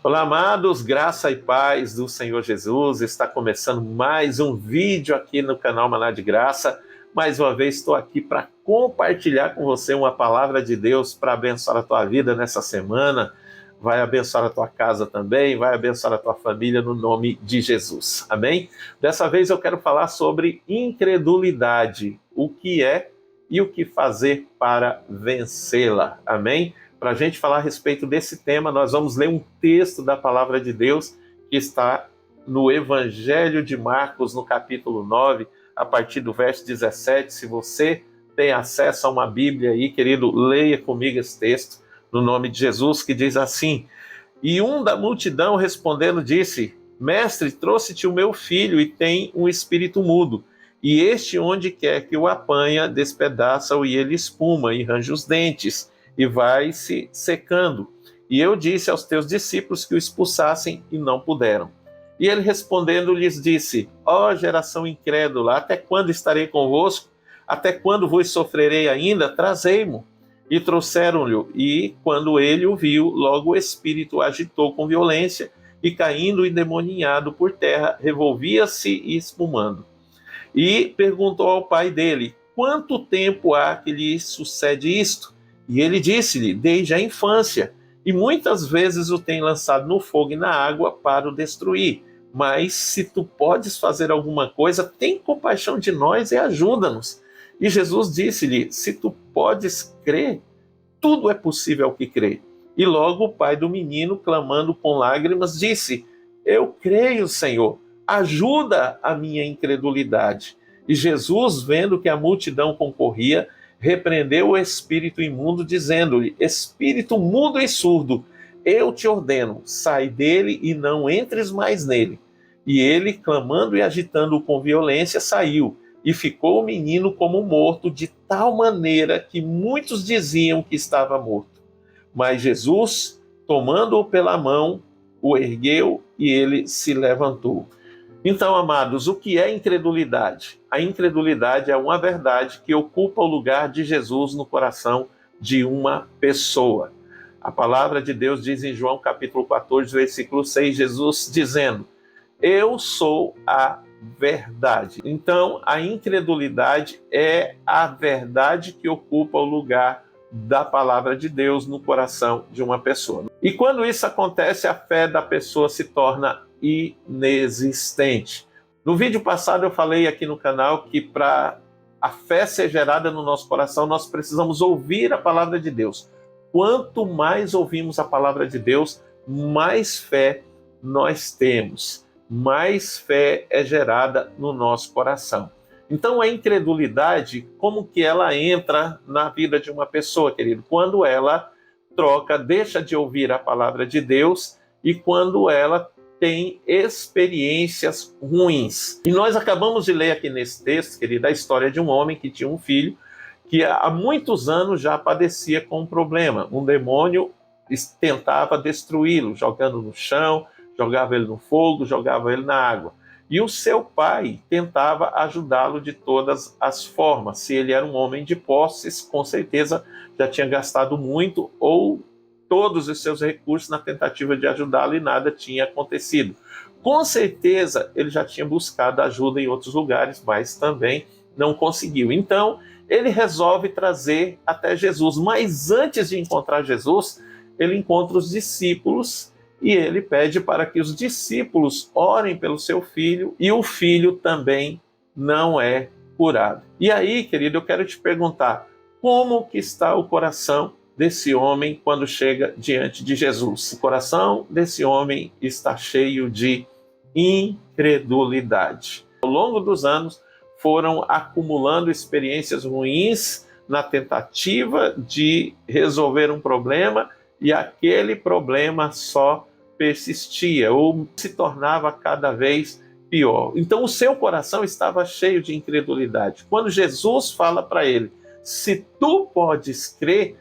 Olá, amados, graça e paz do Senhor Jesus. Está começando mais um vídeo aqui no canal Maná de Graça. Mais uma vez estou aqui para compartilhar com você uma palavra de Deus para abençoar a tua vida nessa semana. Vai abençoar a tua casa também, vai abençoar a tua família no nome de Jesus. Amém? Dessa vez eu quero falar sobre incredulidade, o que é e o que fazer para vencê-la. Amém? Para a gente falar a respeito desse tema, nós vamos ler um texto da Palavra de Deus que está no Evangelho de Marcos, no capítulo 9, a partir do verso 17. Se você tem acesso a uma Bíblia aí, querido, leia comigo esse texto, no nome de Jesus, que diz assim: E um da multidão respondendo disse: Mestre, trouxe-te o meu filho e tem um espírito mudo. E este, onde quer que o apanha, despedaça-o e ele espuma e range os dentes e vai se secando. E eu disse aos teus discípulos que o expulsassem e não puderam. E ele respondendo lhes disse: Ó geração incrédula, até quando estarei convosco? Até quando vos sofrerei ainda? Trazei-mo. E trouxeram-lhe, e quando ele o viu, logo o espírito o agitou com violência, e caindo endemoninhado por terra, revolvia-se e espumando. E perguntou ao pai dele: Quanto tempo há que lhe sucede isto? E ele disse-lhe: Desde a infância, e muitas vezes o tem lançado no fogo e na água para o destruir. Mas se tu podes fazer alguma coisa, tem compaixão de nós e ajuda-nos. E Jesus disse-lhe: Se tu podes crer, tudo é possível ao que crê. E logo o pai do menino, clamando com lágrimas, disse: Eu creio, Senhor, ajuda a minha incredulidade. E Jesus, vendo que a multidão concorria, repreendeu o espírito imundo, dizendo-lhe: Espírito mudo e surdo, eu te ordeno, sai dele e não entres mais nele. E ele, clamando e agitando-o com violência, saiu, e ficou o menino como morto, de tal maneira que muitos diziam que estava morto. Mas Jesus, tomando-o pela mão, o ergueu e ele se levantou. Então, amados, o que é incredulidade? A incredulidade é uma verdade que ocupa o lugar de Jesus no coração de uma pessoa. A palavra de Deus diz em João capítulo 14, versículo 6, Jesus dizendo: Eu sou a verdade. Então, a incredulidade é a verdade que ocupa o lugar da palavra de Deus no coração de uma pessoa. E quando isso acontece, a fé da pessoa se torna inexistente. No vídeo passado eu falei aqui no canal que para a fé ser gerada no nosso coração, nós precisamos ouvir a palavra de Deus. Quanto mais ouvimos a palavra de Deus, mais fé nós temos, mais fé é gerada no nosso coração. Então a incredulidade, como que ela entra na vida de uma pessoa, querido? Quando ela deixa de ouvir a palavra de Deus e quando ela tem experiências ruins. E nós acabamos de ler aqui nesse texto, querido, a história de um homem que tinha um filho que há muitos anos já padecia com um problema. Um demônio tentava destruí-lo, jogando no chão, jogava ele no fogo, jogava ele na água. E o seu pai tentava ajudá-lo de todas as formas. Se ele era um homem de posses, com certeza já tinha gastado muito ou todos os seus recursos na tentativa de ajudá-lo e nada tinha acontecido. Com certeza ele já tinha buscado ajuda em outros lugares, mas também não conseguiu. Então ele resolve trazer até Jesus. Mas antes de encontrar Jesus, ele encontra os discípulos e ele pede para que os discípulos orem pelo seu filho e o filho também não é curado. E aí, querido, eu quero te perguntar, como que está o coração desse homem quando chega diante de Jesus? O coração desse homem está cheio de incredulidade. Ao longo dos anos, foram acumulando experiências ruins na tentativa de resolver um problema e aquele problema só persistia ou se tornava cada vez pior. Então o seu coração estava cheio de incredulidade. Quando Jesus fala para ele: se tu podes crer,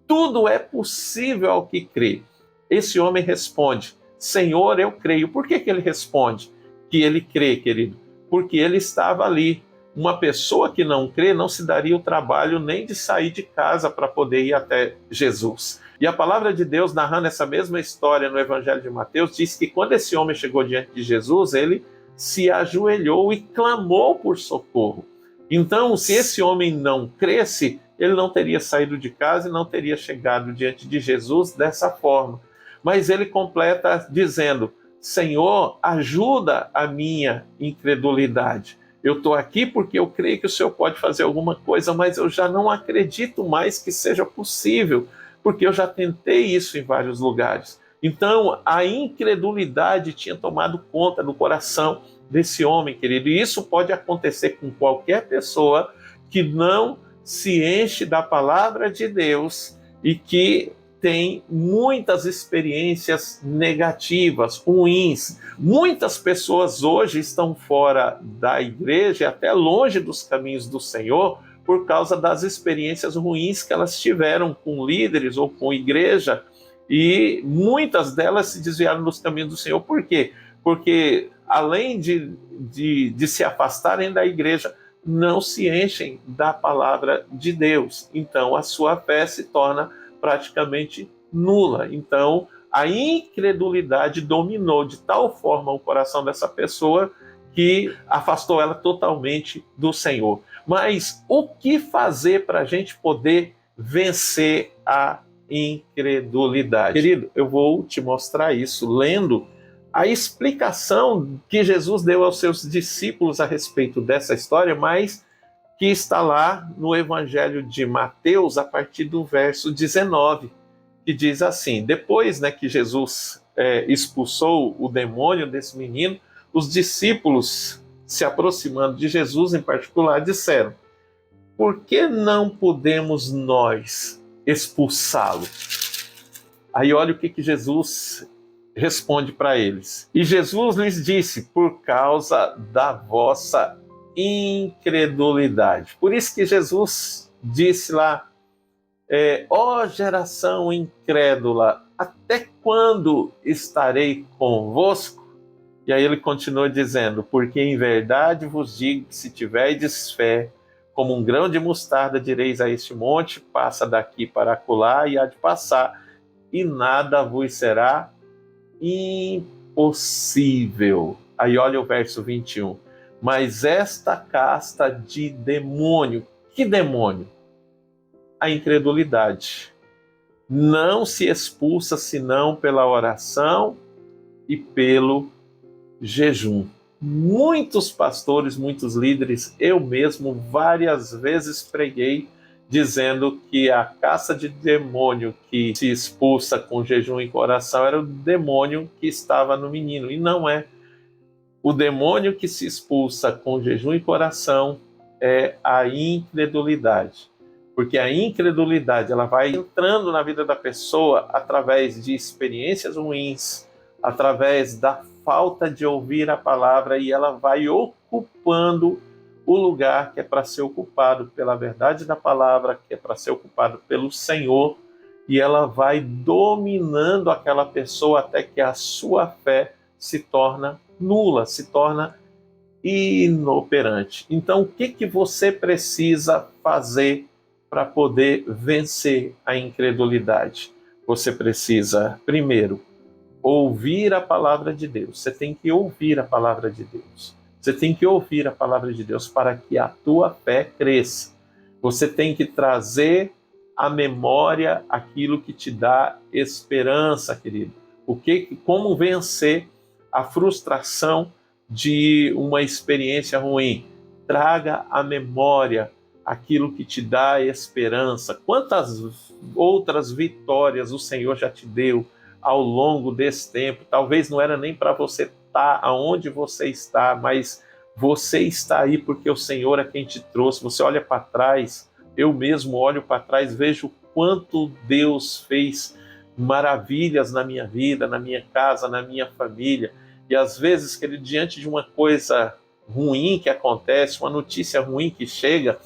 tudo é possível ao que crê. Esse homem responde: Senhor, eu creio. Por que ele responde que ele crê, querido? Porque ele estava ali uma pessoa que não crê não se daria o trabalho nem de sair de casa para poder ir até Jesus. E a palavra de Deus, narrando essa mesma história no Evangelho de Mateus, diz que quando esse homem chegou diante de Jesus, ele se ajoelhou e clamou por socorro. Então, se esse homem não cresce, ele não teria saído de casa e não teria chegado diante de Jesus dessa forma. Mas ele completa dizendo: Senhor, ajuda a minha incredulidade. Eu estou aqui porque eu creio que o Senhor pode fazer alguma coisa, mas eu já não acredito mais que seja possível, porque eu já tentei isso em vários lugares. Então, a incredulidade tinha tomado conta do coração desse homem, querido. E isso pode acontecer com qualquer pessoa que não se enche da palavra de Deus e que tem muitas experiências negativas, ruins. Muitas pessoas hoje estão fora da igreja e até longe dos caminhos do Senhor por causa das experiências ruins que elas tiveram com líderes ou com igreja, e muitas delas se desviaram dos caminhos do Senhor. Por quê? Porque além de se afastarem da igreja, não se enchem da palavra de Deus. Então a sua fé se torna praticamente nula. Então a incredulidade dominou de tal forma o coração dessa pessoa que afastou ela totalmente do Senhor. Mas o que fazer para a gente poder vencer a incredulidade? Querido, eu vou te mostrar isso lendo a explicação que Jesus deu aos seus discípulos a respeito dessa história, mas que está lá no Evangelho de Mateus, a partir do verso 19, que diz assim: depois, que Jesus expulsou o demônio desse menino, os discípulos, se aproximando de Jesus em particular, disseram: por que não podemos nós expulsá-lo? Aí olha o que Jesus responde para eles. E Jesus lhes disse: por causa da vossa incredulidade. Por isso que Jesus disse lá: ó geração incrédula, até quando estarei convosco? E aí ele continua dizendo: porque em verdade vos digo que se tiverdes fé, como um grão de mostarda, direis a este monte: passa daqui para acolá, e há de passar, e nada vos será impossível. Aí olha o verso 21. Mas esta casta de demônio, que demônio? A incredulidade. Não se expulsa senão pela oração e pelo jejum. Muitos pastores, muitos líderes, eu mesmo várias vezes preguei dizendo que a caça de demônio que se expulsa com jejum e oração era o demônio que estava no menino, e não é. O demônio que se expulsa com jejum e oração é a incredulidade. Porque a incredulidade, ela vai entrando na vida da pessoa através de experiências ruins, através da falta de ouvir a palavra, e ela vai ocupando o lugar que é para ser ocupado pela verdade da palavra, que é para ser ocupado pelo Senhor, e ela vai dominando aquela pessoa até que a sua fé se torna nula, se torna inoperante. Então, o que você precisa fazer para poder vencer a incredulidade? Você precisa, primeiro, ouvir a palavra de Deus. Você tem que ouvir a palavra de Deus. Você tem que ouvir a palavra de Deus para que a tua fé cresça. Você tem que trazer à memória aquilo que te dá esperança, querido. Como vencer a frustração de uma experiência ruim? Traga à memória aquilo que te dá esperança. Quantas outras vitórias o Senhor já te deu ao longo desse tempo? Talvez não era nem para você estar aonde você está, mas você está aí porque o Senhor é quem te trouxe. Você olha para trás, eu mesmo olho para trás, vejo quanto Deus fez maravilhas na minha vida, na minha casa, na minha família. E às vezes, querido, diante de uma coisa ruim que acontece, uma notícia ruim que chega,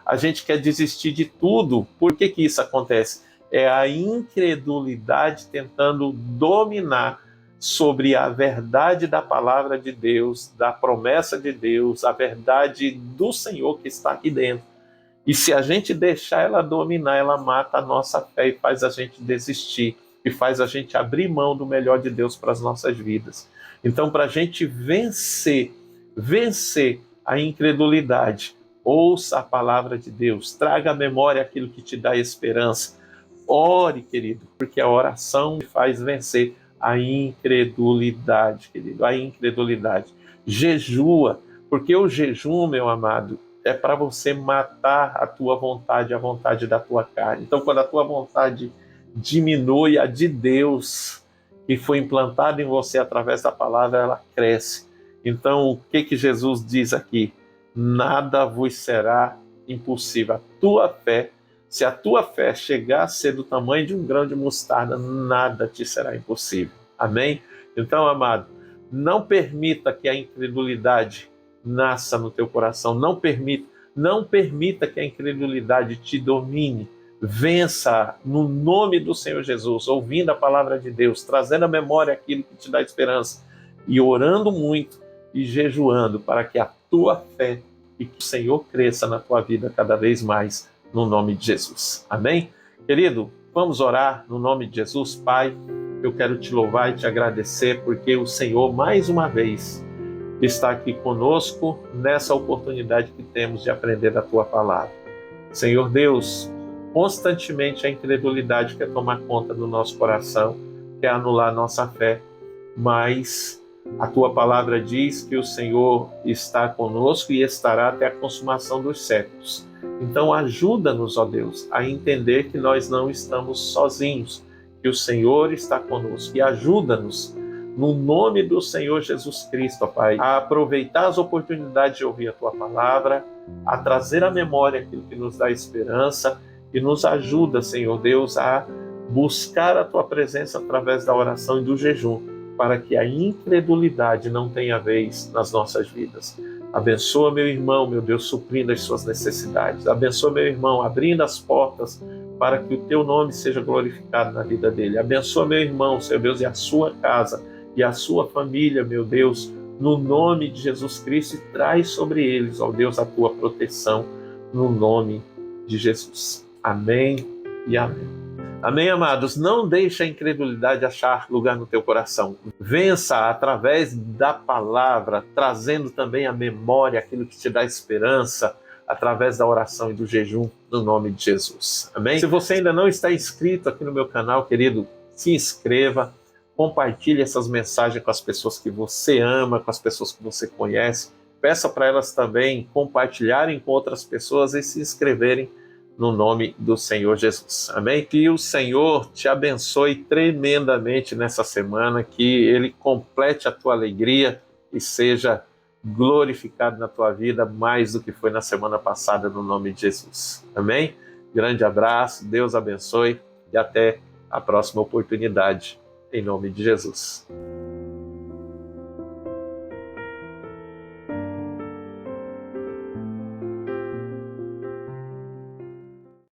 a gente quer desistir de tudo. Por que isso acontece? É a incredulidade tentando dominar sobre a verdade da palavra de Deus, da promessa de Deus, a verdade do Senhor que está aqui dentro. E se a gente deixar ela dominar, ela mata a nossa fé e faz a gente desistir, e faz a gente abrir mão do melhor de Deus para as nossas vidas. Então, para a gente vencer a incredulidade, ouça a palavra de Deus, traga à memória aquilo que te dá esperança. Ore, querido, porque a oração faz vencer a incredulidade, querido, a incredulidade. Jejua, porque o jejum, meu amado, é para você matar a tua vontade, a vontade da tua carne. Então, quando a tua vontade diminui, a de Deus, que foi implantada em você através da palavra, ela cresce. Então, o que Jesus diz aqui? Nada vos será impossível. A tua fé, se a tua fé chegar a ser do tamanho de um grão de mostarda, nada te será impossível. Amém? Então, amado, não permita que a incredulidade nasça no teu coração. Não permita que a incredulidade te domine. Vença no nome do Senhor Jesus, ouvindo a palavra de Deus, trazendo à memória aquilo que te dá esperança e orando muito e jejuando para que a tua fé e que o Senhor cresça na tua vida cada vez mais, no nome de Jesus. Amém? Querido, vamos orar no nome de Jesus. Pai, eu quero te louvar e te agradecer porque o Senhor, mais uma vez, está aqui conosco nessa oportunidade que temos de aprender da tua palavra. Senhor Deus, constantemente a incredulidade quer tomar conta do nosso coração, quer anular nossa fé, mas a tua palavra diz que o Senhor está conosco e estará até a consumação dos séculos. Então ajuda-nos, ó Deus, a entender que nós não estamos sozinhos, que o Senhor está conosco, e ajuda-nos, no nome do Senhor Jesus Cristo, ó Pai, a aproveitar as oportunidades de ouvir a tua palavra, a trazer à memória aquilo que nos dá esperança, e nos ajuda, Senhor Deus, a buscar a tua presença através da oração e do jejum, para que a incredulidade não tenha vez nas nossas vidas. Abençoa meu irmão, meu Deus, suprindo as suas necessidades. Abençoa meu irmão, abrindo as portas para que o teu nome seja glorificado na vida dele. Abençoa meu irmão, Senhor Deus, e a sua casa e a sua família, meu Deus, no nome de Jesus Cristo, e traz sobre eles, ó Deus, a tua proteção, no nome de Jesus. Amém e amém. Amém, amados? Não deixe a incredulidade achar lugar no teu coração. Vença através da palavra, trazendo também à memória aquilo que te dá esperança, através da oração e do jejum, no nome de Jesus. Amém? Se você ainda não está inscrito aqui no meu canal, querido, se inscreva, compartilhe essas mensagens com as pessoas que você ama, com as pessoas que você conhece. Peça para elas também compartilharem com outras pessoas e se inscreverem no nome do Senhor Jesus. Amém? Que o Senhor te abençoe tremendamente nessa semana, que Ele complete a tua alegria e seja glorificado na tua vida mais do que foi na semana passada, no nome de Jesus. Amém? Grande abraço, Deus abençoe e até a próxima oportunidade, em nome de Jesus.